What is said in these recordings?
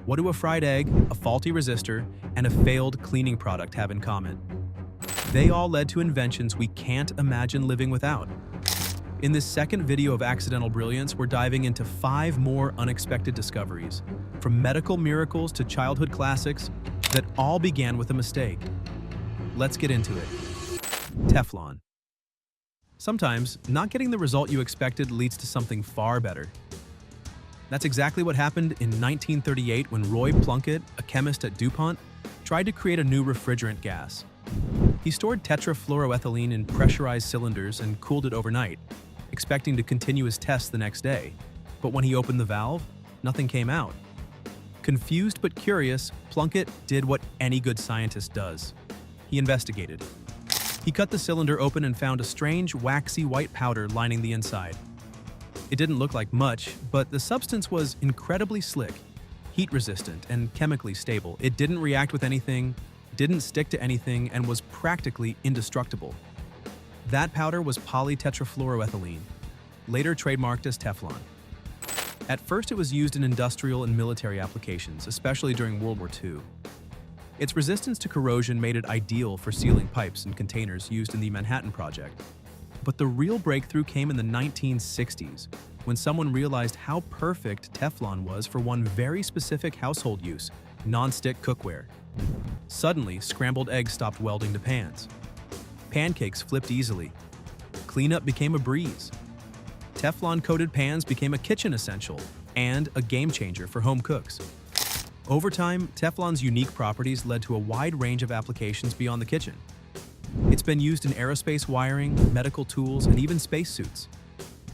What do a fried egg, a faulty resistor, and a failed cleaning product have in common? They all led to inventions we can't imagine living without. In this second video of Accidental Brilliance, we're diving into 5 more unexpected discoveries, from medical miracles to childhood classics that all began with a mistake. Let's get into it. Teflon. Sometimes, not getting the result you expected leads to something far better. That's exactly what happened in 1938 when Roy Plunkett, a chemist at DuPont, tried to create a new refrigerant gas. He stored tetrafluoroethylene in pressurized cylinders and cooled it overnight, expecting to continue his tests the next day. But when he opened the valve, nothing came out. Confused but curious, Plunkett did what any good scientist does. He investigated. He cut the cylinder open and found a strange, waxy white powder lining the inside. It didn't look like much, but the substance was incredibly slick, heat-resistant, and chemically stable. It didn't react with anything, didn't stick to anything, and was practically indestructible. That powder was polytetrafluoroethylene, later trademarked as Teflon. At first, it was used in industrial and military applications, especially during World War II. Its resistance to corrosion made it ideal for sealing pipes and containers used in the Manhattan Project. But the real breakthrough came in the 1960s, when someone realized how perfect Teflon was for one very specific household use: non-stick cookware. Suddenly, scrambled eggs stopped welding to pans. Pancakes flipped easily. Cleanup became a breeze. Teflon-coated pans became a kitchen essential and a game-changer for home cooks. Over time, Teflon's unique properties led to a wide range of applications beyond the kitchen. It's been used in aerospace wiring, medical tools, and even spacesuits.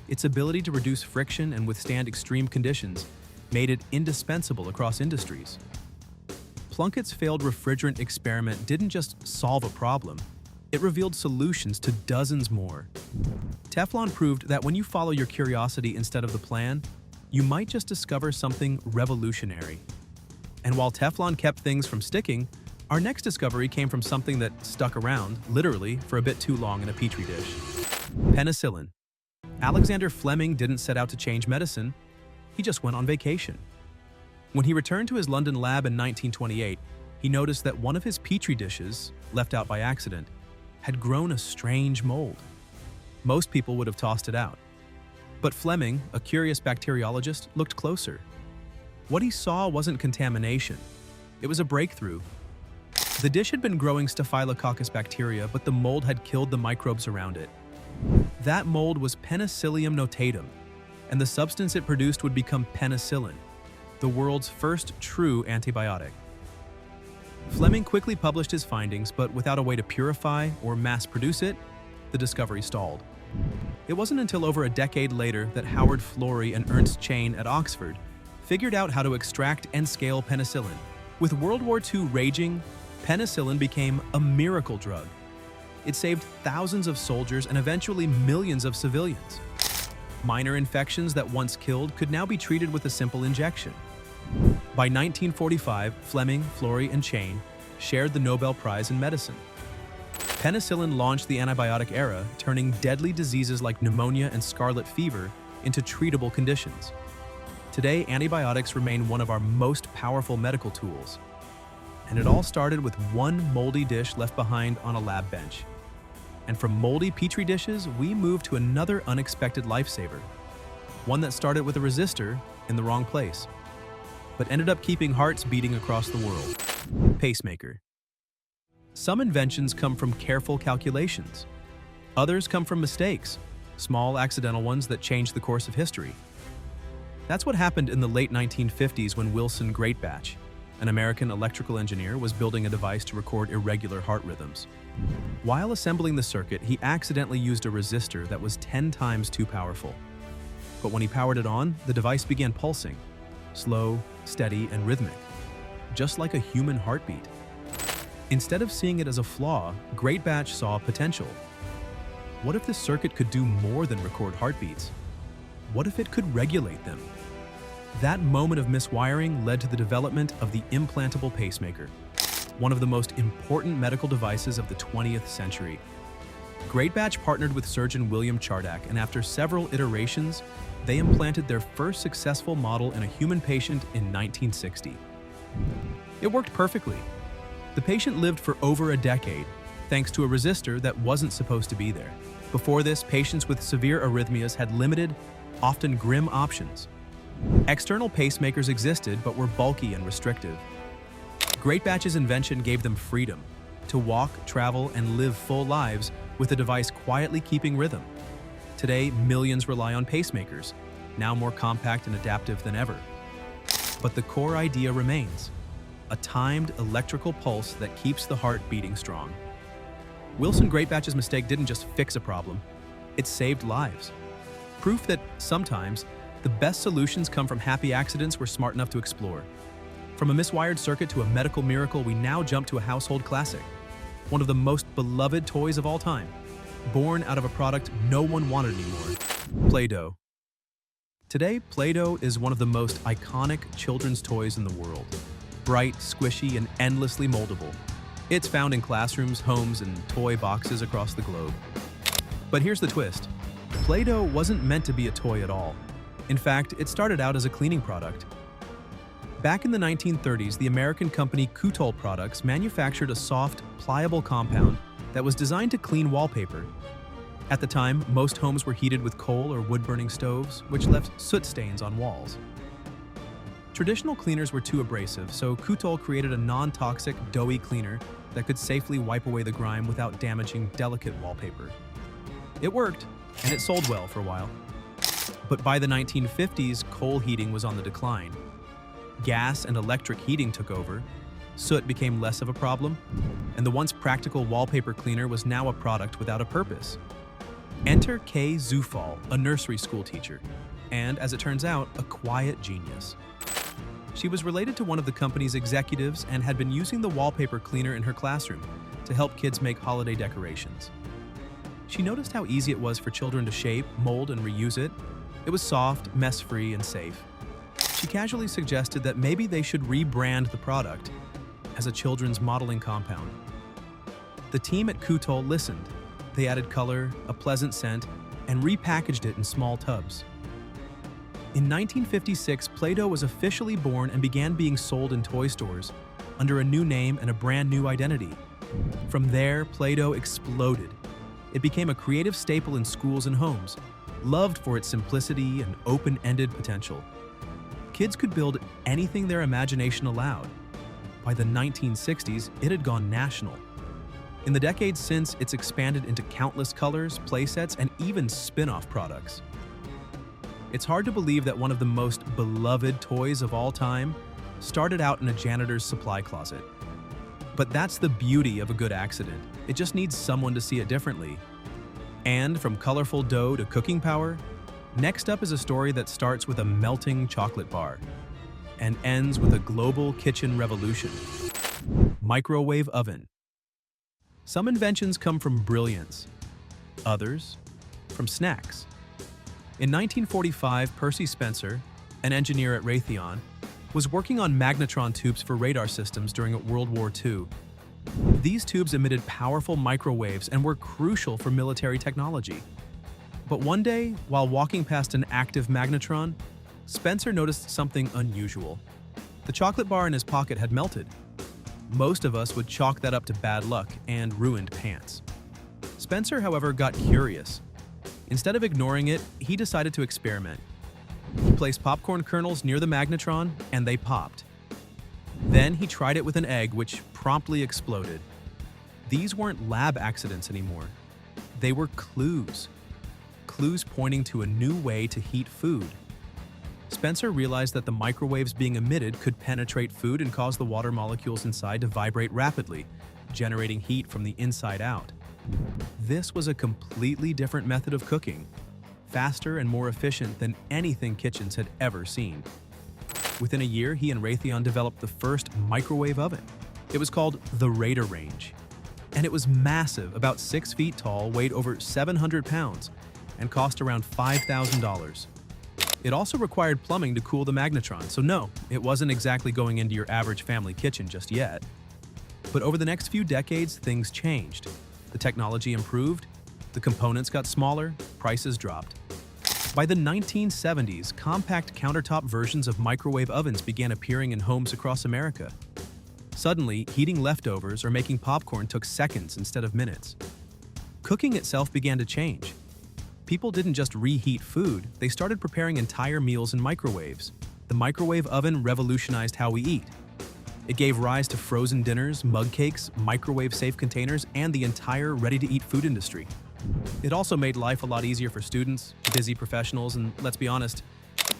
Its ability to reduce friction and withstand extreme conditions made it indispensable across industries. Plunkett's failed refrigerant experiment didn't just solve a problem, it revealed solutions to dozens more. Teflon proved that when you follow your curiosity instead of the plan, you might just discover something revolutionary. And while Teflon kept things from sticking, our next discovery came from something that stuck around, literally, for a bit too long in a petri dish. Penicillin. Alexander Fleming didn't set out to change medicine, he just went on vacation. When he returned to his London lab in 1928, he noticed that one of his petri dishes, left out by accident, had grown a strange mold. Most people would have tossed it out. But Fleming, a curious bacteriologist, looked closer. What he saw wasn't contamination, it was a breakthrough. The dish had been growing Staphylococcus bacteria, but the mold had killed the microbes around it. That mold was Penicillium notatum, and the substance it produced would become penicillin, the world's first true antibiotic. Fleming quickly published his findings, but without a way to purify or mass-produce it, the discovery stalled. It wasn't until over a decade later that Howard Florey and Ernst Chain at Oxford figured out how to extract and scale penicillin. With World War II raging, penicillin became a miracle drug. It saved thousands of soldiers and eventually millions of civilians. Minor infections that once killed could now be treated with a simple injection. By 1945, Fleming, Florey, and Chain shared the Nobel Prize in Medicine. Penicillin launched the antibiotic era, turning deadly diseases like pneumonia and scarlet fever into treatable conditions. Today, antibiotics remain one of our most powerful medical tools. And it all started with one moldy dish left behind on a lab bench. And from moldy petri dishes, we moved to another unexpected lifesaver. One that started with a resistor in the wrong place, but ended up keeping hearts beating across the world. Pacemaker. Some inventions come from careful calculations. Others come from mistakes, small accidental ones that change the course of history. That's what happened in the late 1950s when Wilson Greatbatch, an American electrical engineer, was building a device to record irregular heart rhythms. While assembling the circuit, he accidentally used a resistor that was 10 times too powerful. But when he powered it on, the device began pulsing, slow, steady, and rhythmic, just like a human heartbeat. Instead of seeing it as a flaw, Greatbatch saw potential. What if this circuit could do more than record heartbeats? What if it could regulate them? That moment of miswiring led to the development of the implantable pacemaker, one of the most important medical devices of the 20th century. Greatbatch partnered with surgeon William Chardak, and after several iterations, they implanted their first successful model in a human patient in 1960. It worked perfectly. The patient lived for over a decade, thanks to a resistor that wasn't supposed to be there. Before this, patients with severe arrhythmias had limited, often grim options. External pacemakers existed but were bulky and restrictive. Greatbatch's invention gave them freedom to walk, travel, and live full lives with a device quietly keeping rhythm. Today, millions rely on pacemakers, now more compact and adaptive than ever. But the core idea remains: a timed electrical pulse that keeps the heart beating strong. Wilson Greatbatch's mistake didn't just fix a problem, it saved lives. Proof that sometimes the best solutions come from happy accidents we're smart enough to explore. From a miswired circuit to a medical miracle, we now jump to a household classic, one of the most beloved toys of all time, born out of a product no one wanted anymore: Play-Doh. Today, Play-Doh is one of the most iconic children's toys in the world. Bright, squishy, and endlessly moldable. It's found in classrooms, homes, and toy boxes across the globe. But here's the twist. Play-Doh wasn't meant to be a toy at all. In fact, it started out as a cleaning product. Back in the 1930s, the American company Kutol Products manufactured a soft, pliable compound that was designed to clean wallpaper. At the time, most homes were heated with coal or wood-burning stoves, which left soot stains on walls. Traditional cleaners were too abrasive, so Kutol created a non-toxic, doughy cleaner that could safely wipe away the grime without damaging delicate wallpaper. It worked, and it sold well for a while. But by the 1950s, coal heating was on the decline. Gas and electric heating took over, soot became less of a problem, and the once practical wallpaper cleaner was now a product without a purpose. Enter Kay Zufall, a nursery school teacher, and, as it turns out, a quiet genius. She was related to one of the company's executives and had been using the wallpaper cleaner in her classroom to help kids make holiday decorations. She noticed how easy it was for children to shape, mold, and reuse it. It was soft, mess-free, and safe. She casually suggested that maybe they should rebrand the product as a children's modeling compound. The team at Kutol listened. They added color, a pleasant scent, and repackaged it in small tubs. In 1956, Play-Doh was officially born and began being sold in toy stores under a new name and a brand new identity. From there, Play-Doh exploded. It became a creative staple in schools and homes, loved for its simplicity and open-ended potential. Kids could build anything their imagination allowed. By the 1960s, it had gone national. In the decades since, it's expanded into countless colors, playsets, and even spin-off products. It's hard to believe that one of the most beloved toys of all time started out in a janitor's supply closet. But that's the beauty of a good accident. It just needs someone to see it differently. And from colorful dough to cooking power, next up is a story that starts with a melting chocolate bar and ends with a global kitchen revolution. Microwave oven. Some inventions come from brilliance, others from snacks. In 1945, Percy Spencer, an engineer at Raytheon, was working on magnetron tubes for radar systems during World War II. These tubes emitted powerful microwaves and were crucial for military technology. But one day, while walking past an active magnetron, Spencer noticed something unusual. The chocolate bar in his pocket had melted. Most of us would chalk that up to bad luck and ruined pants. Spencer, however, got curious. Instead of ignoring it, he decided to experiment. He placed popcorn kernels near the magnetron, and they popped. Then he tried it with an egg, which promptly exploded. These weren't lab accidents anymore. They were clues. Clues pointing to a new way to heat food. Spencer realized that the microwaves being emitted could penetrate food and cause the water molecules inside to vibrate rapidly, generating heat from the inside out. This was a completely different method of cooking, faster and more efficient than anything kitchens had ever seen. Within a year, he and Raytheon developed the first microwave oven. It was called the Raider Range, and it was massive, about 6 feet tall, weighed over 700 pounds, and cost around $5,000. It also required plumbing to cool the magnetron, so no, it wasn't exactly going into your average family kitchen just yet. But over the next few decades, things changed. The technology improved, the components got smaller, prices dropped. By the 1970s, compact countertop versions of microwave ovens began appearing in homes across America. Suddenly, heating leftovers or making popcorn took seconds instead of minutes. Cooking itself began to change. People didn't just reheat food, they started preparing entire meals in microwaves. The microwave oven revolutionized how we eat. It gave rise to frozen dinners, mug cakes, microwave-safe containers, and the entire ready-to-eat food industry. It also made life a lot easier for students, busy professionals, and let's be honest,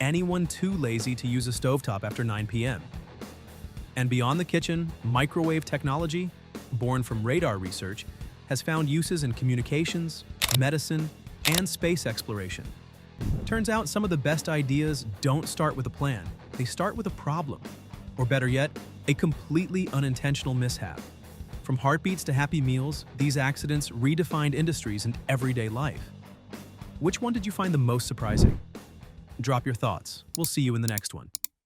anyone too lazy to use a stovetop after 9 p.m. And beyond the kitchen, microwave technology, born from radar research, has found uses in communications, medicine, and space exploration. Turns out some of the best ideas don't start with a plan, they start with a problem. Or better yet, a completely unintentional mishap. From heartbeats to happy meals, these accidents redefined industries and everyday life. Which one did you find the most surprising? Drop your thoughts. We'll see you in the next one.